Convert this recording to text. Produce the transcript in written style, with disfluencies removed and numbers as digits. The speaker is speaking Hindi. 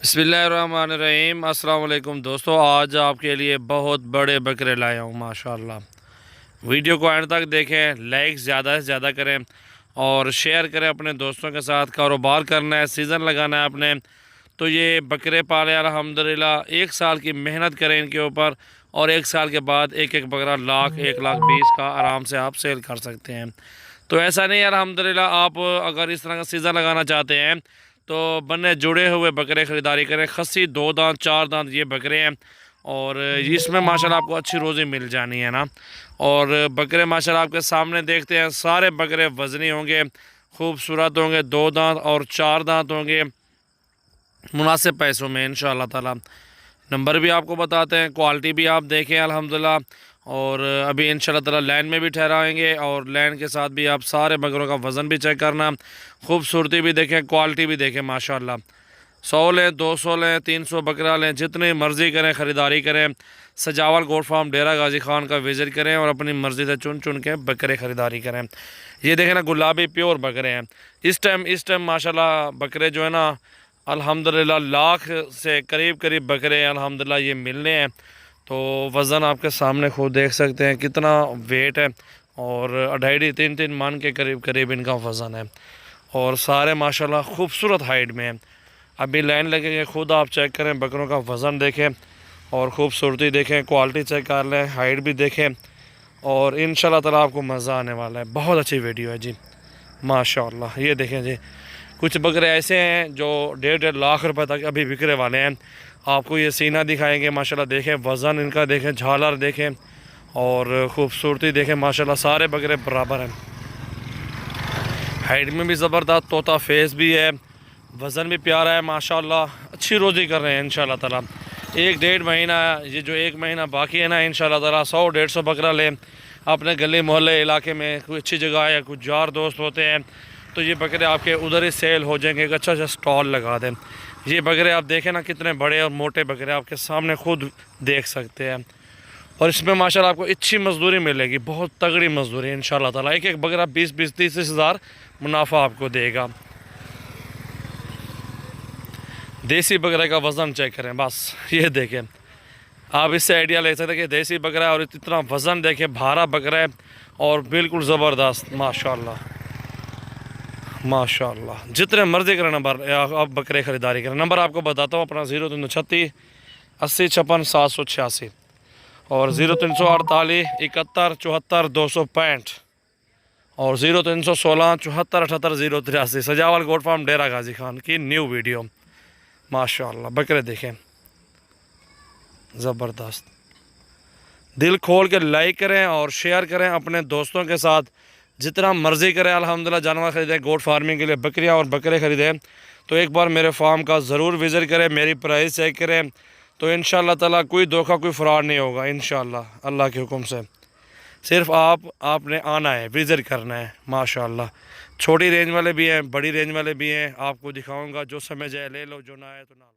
बिस्मिल्लाहिर्रहमानिर्रहीम। अस्सलाम वालेकुम दोस्तों, आज आपके लिए बहुत बड़े बकरे लाया हूँ माशाल्लाह। वीडियो को एंड तक देखें, लाइक ज़्यादा से ज़्यादा करें और शेयर करें अपने दोस्तों के साथ। कारोबार करना है, सीज़न लगाना है आपने तो ये बकरे पाले अल्हम्दुलिल्लाह। 1 साल की मेहनत करें इनके ऊपर और 1 साल के बाद एक एक बकरा लाख 1,20,000 का आराम से आप सेल कर सकते हैं। तो ऐसा नहीं अल्हम्दुलिल्लाह, आप अगर इस तरह का सीज़न लगाना चाहते हैं तो बन्ने जुड़े हुए बकरे ख़रीदारी करें। खस्सी 2 दांत 4 दांत ये बकरे हैं और इसमें माशाल्लाह आपको अच्छी रोज़ी मिल जानी है ना। और बकरे माशाल्लाह आपके सामने देखते हैं, सारे बकरे वज़नी होंगे, खूबसूरत होंगे, 2 दांत और 4 दांत होंगे, मुनासिब पैसों में इंशाअल्लाह ताला। नंबर भी आपको बताते हैं, क्वालिटी भी आप देखें अल्हम्दुलिल्लाह। और अभी इंशाअल्लाह ताला लाइन में भी ठहराएंगे और लाइन के साथ भी आप सारे बकरों का वज़न भी चेक करना, खूबसूरती भी देखें, क्वालिटी भी देखें माशाअल्लाह। 100 लें, 200 लें, 300 बकरा लें, जितनी मर्ज़ी करें ख़रीदारी करें। सजावल गोट फार्म डेरा गाजी खान का विज़िट करें और अपनी मर्ज़ी से चुन चुन के बकरे ख़रीदारी करें। ये देखें ना, गुलाबी प्योर बकरे हैं। इस टाइम माशाल्लाह बकरे जो है ना अल्हम्दुलिल्लाह लाख से करीब बकरे अल्हम्दुलिल्लाह ये मिलने हैं। तो वज़न आपके सामने खुद देख सकते हैं कितना वेट है और 2.5-3 मन के करीब इनका वज़न है और सारे माशाल्लाह खूबसूरत हाइट में हैं। अभी लाइन लगेंगे, खुद आप चेक करें, बकरों का वज़न देखें और ख़ूबसूरती देखें, क्वालिटी चेक कर लें, हाइट भी देखें और इंशाल्लाह ताला आपको मज़ा आने वाला है। बहुत अच्छी वीडियो है जी माशाल्लाह। ये देखें जी, कुछ बकरे ऐसे हैं जो 1.5 लाख रुपए तक अभी बिकने वाले हैं। आपको ये सीना दिखाएंगे माशाल्लाह, देखें वज़न इनका, देखें झालर देखें और ख़ूबसूरती देखें माशाल्लाह। सारे बकरे बराबर हैं, हाइट में भी ज़बरदस्त, तोता फेस भी है, वज़न भी प्यारा है माशाल्लाह। अच्छी रोज़ी कर रहे हैं इंशाल्लाह ताला। 1-1.5 महीना, ये जो 1 महीना बाकी है ना, इंशाल्लाह ताला 100-150 बकरा लें अपने गली मोहल्ले इलाके में। कोई अच्छी जगह है, कुछ यार दोस्त होते हैं तो ये बकरे आपके उधर ही सेल हो जाएंगे। एक अच्छा सा स्टॉल लगा दें। ये बकरे आप देखें ना कितने बड़े और मोटे बकरे आपके सामने खुद देख सकते हैं। और इसमें माशाल्लाह आपको अच्छी मजदूरी मिलेगी, बहुत तगड़ी मजदूरी इंशाल्लाह ताला। एक एक बकरा 20-30 हज़ार मुनाफा आपको देगा। देसी बकरे का वज़न चेक करें बस, ये देखें, आप इससे आइडिया ले सकते हैं कि देसी बकरा है और इतना वज़न देखें, भारा बकरा है और बिल्कुल ज़बरदस्त माशाल्लाह माशाल्लाह। जितने मर्ज़ी करें नंबर आप बकरे ख़रीदारी करें। नंबर आपको बताता हूँ अपना 0336 80 56 786 और 0348 71 74 265 और 0316 74 78 083। सजावल गोट फार्म डेरा गाजी खान की न्यू वीडियो माशाल्लाह। बकरे देखें ज़बरदस्त। दिल खोल के लाइक करें और शेयर करें अपने दोस्तों के साथ, जितना मर्ज़ी करें अल्हम्दुलिल्लाह। जानवर ख़रीदें गोट फार्मिंग के लिए, बकरियां और बकरे ख़रीदें तो एक बार मेरे फार्म का ज़रूर विज़िट करें, मेरी प्राइस चेक करें तो इंशाल्लाह ताला कोई धोखा, कोई फ्रॉड नहीं होगा इंशाल्लाह अल्लाह के हुक्म से। सिर्फ आपने आना है, विज़िट करना है माशाल्लाह। छोटी रेंज वाले भी हैं, बड़ी रेंज वाले भी हैं, आपको दिखाऊँगा। जो समझ आए ले लो, जो ना आए तो ना लो।